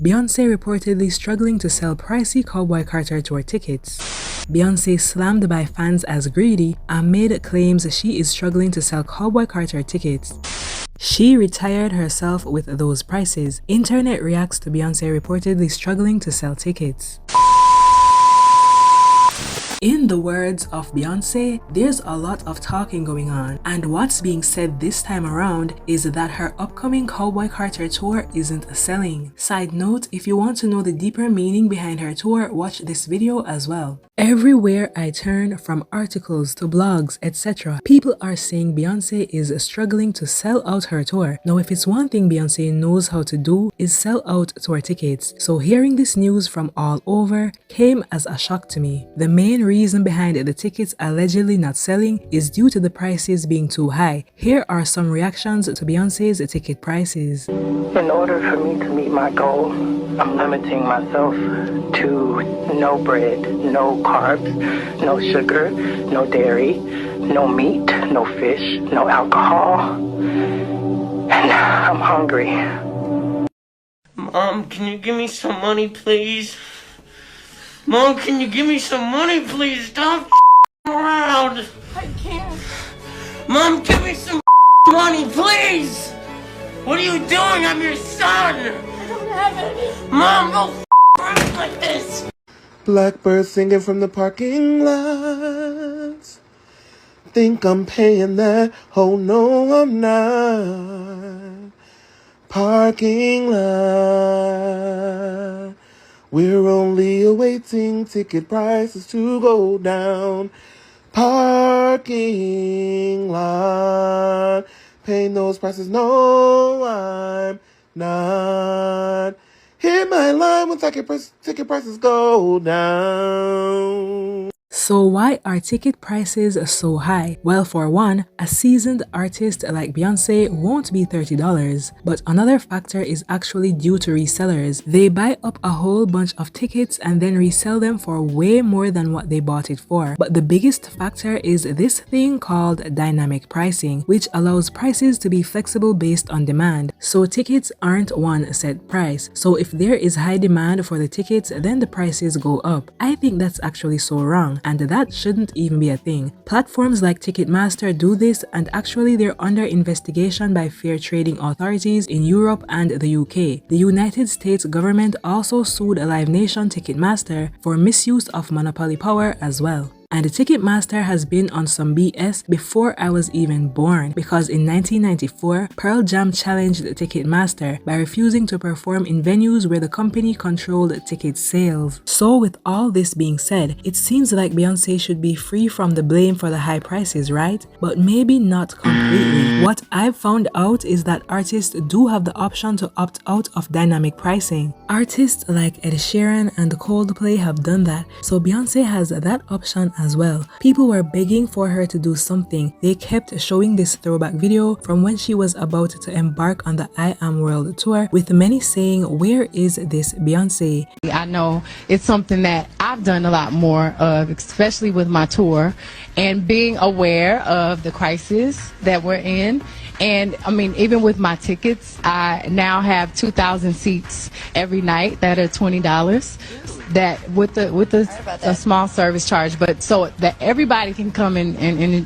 Beyonce reportedly struggling to sell pricey Cowboy Carter tour tickets. Beyonce slammed by fans as greedy amid claims she is struggling to sell Cowboy Carter tickets. She retired herself with those prices. Internet reacts to Beyonce reportedly struggling to sell tickets. In the words of Beyonce, there's a lot of talking going on, and what's being said this time around is that her upcoming Cowboy Carter tour isn't selling. Side note, if you want to know the deeper meaning behind her tour, watch this video as well. Everywhere I turn, from articles to blogs, etc., people are saying Beyonce is struggling to sell out her tour. Now, if it's one thing Beyonce knows how to do is sell out tour tickets. So hearing this news from all over came as a shock to me. The main reason behind the tickets allegedly not selling is due to the prices being too high. Here are some reactions to Beyonce's ticket prices. In order for me to meet my goal, I'm limiting myself to no bread, no carbs, no sugar, no dairy, no meat, no fish, no alcohol, and I'm hungry. Mom, can you give me some money, please? Mom, can you give me some money, please? Stop around. I can't. Mom, give me some money, please. What are you doing? I'm your son. I don't have any. Mom, don't around like this. Blackbird singing from the parking lots. Think I'm paying that? Oh no, I'm not. Parking lot. We're only awaiting ticket prices to go down. Parking lot. Paying those prices? No, I'm not. Hit my line when ticket prices go down. So why are ticket prices so high? Well, for one, a seasoned artist like Beyonce won't be $30, but another factor is actually due to resellers. They buy up a whole bunch of tickets and then resell them for way more than what they bought it for. But the biggest factor is this thing called dynamic pricing, which allows prices to be flexible based on demand. So tickets aren't one set price. So if there is high demand for the tickets, then the prices go up. I think that's actually so wrong, and that shouldn't even be a thing. Platforms like Ticketmaster do this, and actually they're under investigation by fair trading authorities in Europe and the UK. The United States government also sued Live Nation Ticketmaster for misuse of monopoly power as well. And Ticketmaster has been on some BS before I was even born, because in 1994, Pearl Jam challenged Ticketmaster by refusing to perform in venues where the company controlled ticket sales. So with all this being said, it seems like Beyonce should be free from the blame for the high prices, right? But maybe not completely. What I've found out is that artists do have the option to opt out of dynamic pricing. Artists like Ed Sheeran and Coldplay have done that, so Beyonce has that option as well. People were begging for her to do something. They kept showing this throwback video from when she was about to embark on the I Am World tour, with many saying, "Where is this Beyonce?" I know it's something that I've done a lot more of, especially with my tour, and being aware of the crisis that we're in. And I mean, even with my tickets, I now have 2,000 seats every night that are $20. That with a small service charge, but so that everybody can come and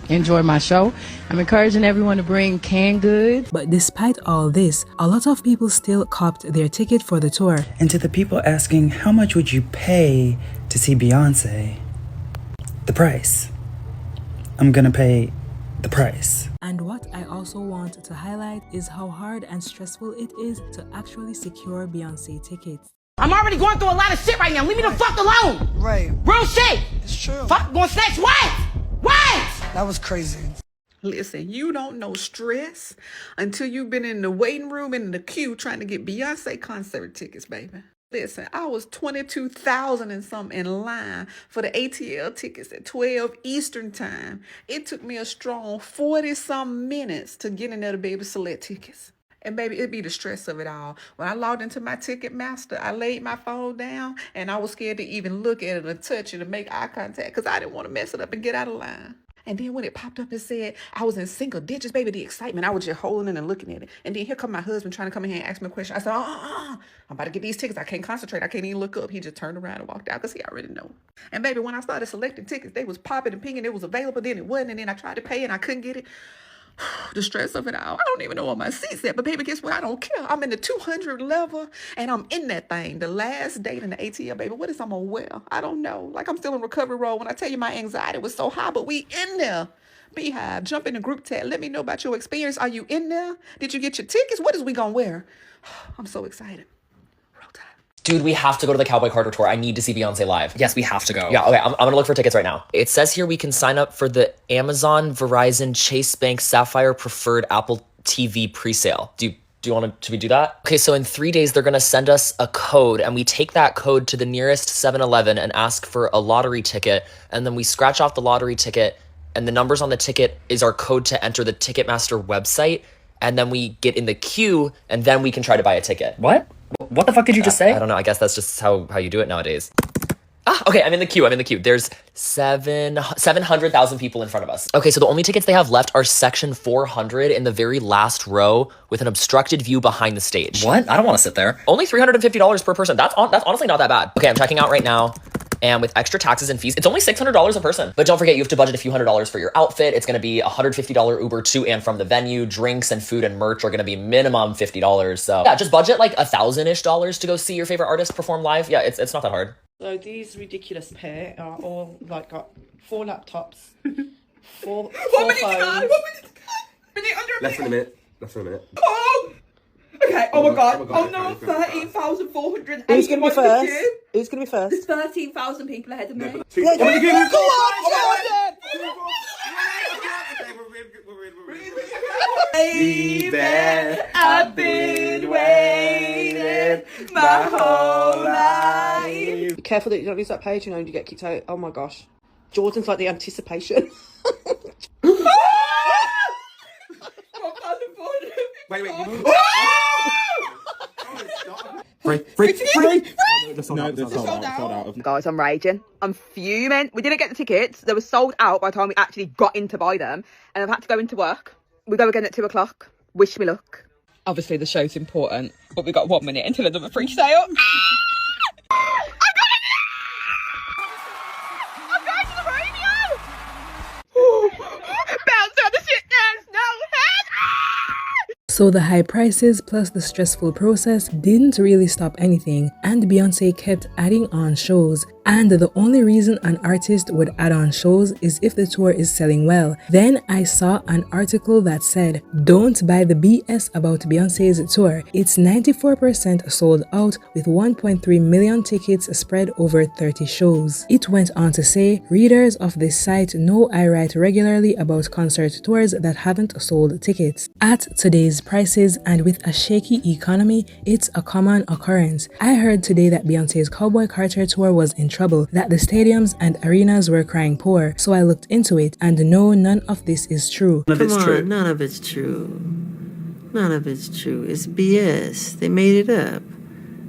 enjoy my show. I'm encouraging everyone to bring canned goods. But despite all this, a lot of people still copped their ticket for the tour. And to the people asking, how much would you pay to see Beyonce? The price. I'm gonna pay the price. And what I also want to highlight is how hard and stressful it is to actually secure Beyonce tickets. I'm already going through a lot of shit right now. Leave me the fuck alone. Right. Real shit. It's true. Fuck, going snatch what? What? That was crazy. Listen, you don't know stress until you've been in the waiting room and in the queue trying to get Beyonce concert tickets, baby. Listen, I was 22,000 and something in line for the ATL tickets at 12 Eastern time. It took me a strong 40-some minutes to get in there to be able to select tickets. And baby, it'd be the stress of it all. When I logged into my Ticketmaster, I laid my phone down and I was scared to even look at it or touch it or make eye contact because I didn't want to mess it up and get out of line. And then when it popped up and said I was in single digits, baby, the excitement, I was just holding it and looking at it. And then here come my husband trying to come in here and ask me a question. I said, I'm about to get these tickets. I can't concentrate. I can't even look up. He just turned around and walked out because he already know. And baby, when I started selecting tickets, they was popping and pinging. It was available, then it wasn't. And then I tried to pay and I couldn't get it. The stress of it all. I don't even know where my seat's at. But baby, guess what? I don't care. I'm in the 200 level and I'm in that thing. The last date in the ATL, baby. What is I'm gonna wear? I don't know. Like I'm still in recovery road. When I tell you my anxiety was so high, but we in there. Beehive, jump in the group chat. Let me know about your experience. Are you in there? Did you get your tickets? What is we gonna wear? I'm so excited. Dude, we have to go to the Cowboy Carter tour. I need to see Beyonce live. Yes, we have to go. Yeah, okay, I'm gonna look for tickets right now. It says here we can sign up for the Amazon, Verizon, Chase Bank, Sapphire Preferred Apple TV presale. Should we do that? Okay, so in 3 days, they're gonna send us a code and we take that code to the nearest 7-Eleven and ask for a lottery ticket. And then we scratch off the lottery ticket and the numbers on the ticket is our code to enter the Ticketmaster website. And then we get in the queue and then we can try to buy a ticket. What? What the fuck did you just say? I don't know. I guess that's just how you do it nowadays. Okay, I'm in the queue. There's 700,000 people in front of us. Okay, so the only tickets they have left are section 400 in the very last row with an obstructed view behind the stage. What? I don't want to sit there. Only $350 per person. That's honestly not that bad. Okay, I'm checking out right now. And with extra taxes and fees, it's only $600 a person. But don't forget, you have to budget a few $100s for your outfit. It's gonna be a $150 Uber to and from the venue. Drinks and food and merch are gonna be minimum $50. So yeah, just budget like $1,000-ish to go see your favorite artist perform live. Yeah, it's not that hard. So these ridiculous pair are all like got 4 laptops, four phones. Less than a minute. Oh! Okay, oh my god. Oh no, 13,400. Who's going to be first? Who's going to be first? There's 13,000 people ahead of me. Go on, Jordan! Baby, I've been waiting my whole life. Be careful that you don't lose that page, and you get kicked out. Oh my gosh. Jordan's like the anticipation. Wait. Free. Sold out. Guys, I'm raging. I'm fuming. We didn't get the tickets. They were sold out by the time we actually got in to buy them. And I've had to go into work. We go again at 2 o'clock. Wish me luck. Obviously, the show's important, but we got 1 minute until another free sale. So the high prices plus the stressful process didn't really stop anything, and Beyonce kept adding on shows. And the only reason an artist would add on shows is if the tour is selling well. Then I saw an article that said, "Don't buy the BS about Beyonce's tour. It's 94% sold out with 1.3 million tickets spread over 30 shows." It went on to say, "Readers of this site know I write regularly about concert tours that haven't sold tickets. At today's prices and with a shaky economy, it's a common occurrence. I heard today that Beyonce's Cowboy Carter tour was in trouble, that the stadiums and arenas were crying poor, so I looked into it, and no, none of this is true." None of it's true. None of it's true. It's BS. They made it up.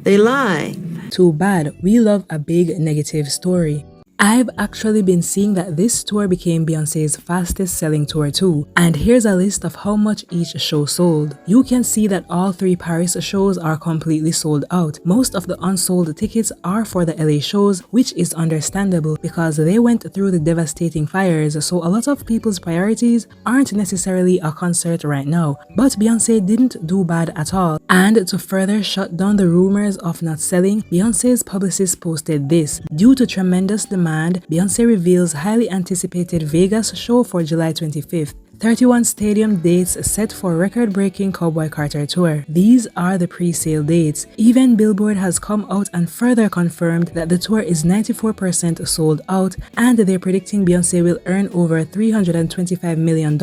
They lie. Too bad. We love a big negative story. I've actually been seeing that this tour became Beyonce's fastest selling tour too. And here's a list of how much each show sold. You can see that all 3 Paris shows are completely sold out. Most of the unsold tickets are for the LA shows, which is understandable because they went through the devastating fires, so a lot of people's priorities aren't necessarily a concert right now. But Beyonce didn't do bad at all. And to further shut down the rumors of not selling, Beyonce's publicist posted this: "Due to tremendous demand, Beyonce reveals highly anticipated Vegas show for July 25th. 31 stadium dates set for record-breaking Cowboy Carter tour. These are the pre-sale dates. Even Billboard has come out and further confirmed that the tour is 94% sold out, and they're predicting Beyonce will earn over $325 million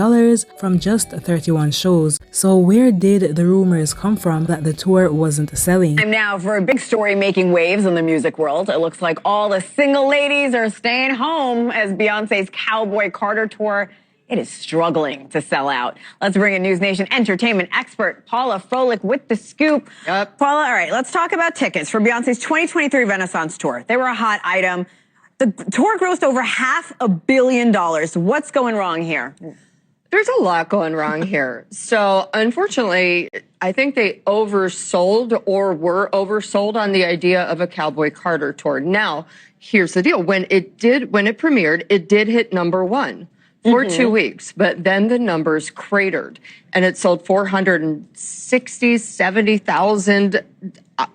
from just 31 shows. So where did the rumors come from that the tour wasn't selling? Time now for a big story making waves in the music world. It looks like all the single ladies are staying home as Beyonce's Cowboy Carter tour, it is struggling to sell out. Let's bring in News Nation entertainment expert Paula Froelich with the scoop. Paula, all right, let's talk about tickets for Beyonce's 2023 Renaissance tour. They were a hot item. The tour grossed over $500 million. What's going wrong here? There's a lot going wrong here. So unfortunately, I think they oversold or were oversold on the idea of a Cowboy Carter tour. Now, here's the deal. When it premiered, it did hit #1 for 2 weeks, but then the numbers cratered and it sold 70,000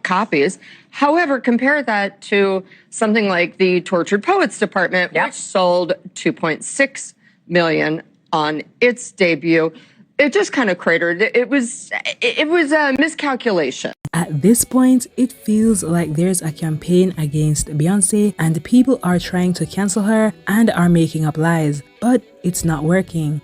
copies. However, compare that to something like the Tortured Poets Department, which sold 2.6 million on its debut. It just kind of cratered. It was a miscalculation. At this point, it feels like there's a campaign against Beyonce and people are trying to cancel her and are making up lies, but it's not working.